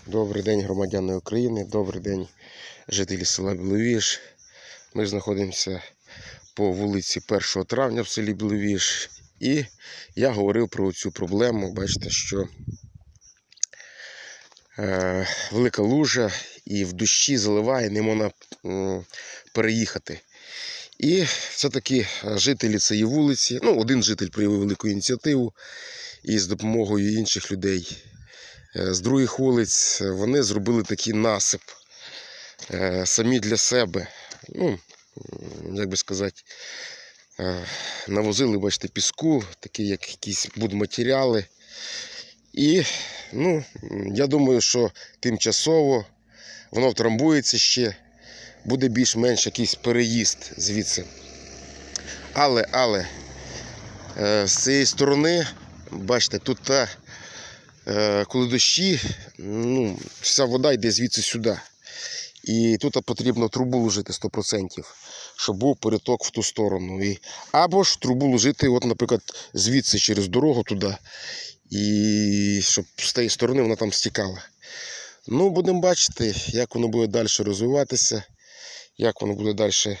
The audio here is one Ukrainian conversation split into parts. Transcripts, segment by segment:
Добрий день, громадяни України, добрий день, жителі села Біловіж. Ми знаходимося по вулиці 1 травня в селі Біловіж. І я говорив про цю проблему. Бачите, що велика лужа і в дощі заливає, не можна переїхати. І все-таки жителі цієї вулиці, один житель проявив велику ініціативу і з допомогою інших людей з других вулиць вони зробили такий насип самі для себе. Як би сказати, навозили, бачите, піску, такі як якісь будматеріали. І, я думаю, що тимчасово воно втрамбується ще, буде більш-менш якийсь переїзд звідси. Але з цієї сторони, бачите, тут коли дощі, вся вода йде звідси сюди. І тут потрібно трубу ложити 100%, щоб був переток в ту сторону. Або ж трубу ложити, наприклад, звідси через дорогу туди, і щоб з тієї сторони вона там стікала. Будемо бачити, як воно буде далі розвиватися, як воно буде далі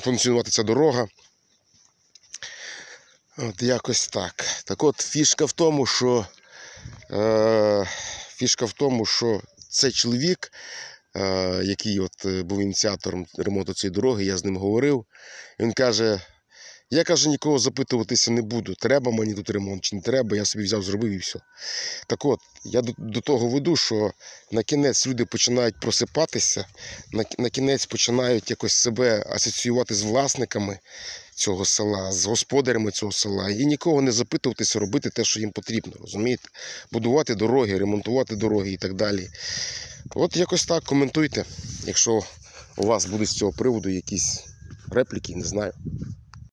функціонувати ця дорога. Якось так. Так от, фішка в тому, що цей чоловік, який був ініціатором ремонту цієї дороги, я з ним говорив, він каже, я нікого запитуватися не буду, треба мені тут ремонт чи не треба, я собі взяв, зробив і все. Так от, я до того веду, що на кінець люди починають просипатися, на кінець починають якось себе асоціювати з власниками цього села, з господарями цього села, і нікого не запитуватися, робити те, що їм потрібно, розумієте? Будувати дороги, ремонтувати дороги і так далі. От якось так, коментуйте, якщо у вас будуть з цього приводу якісь репліки, не знаю.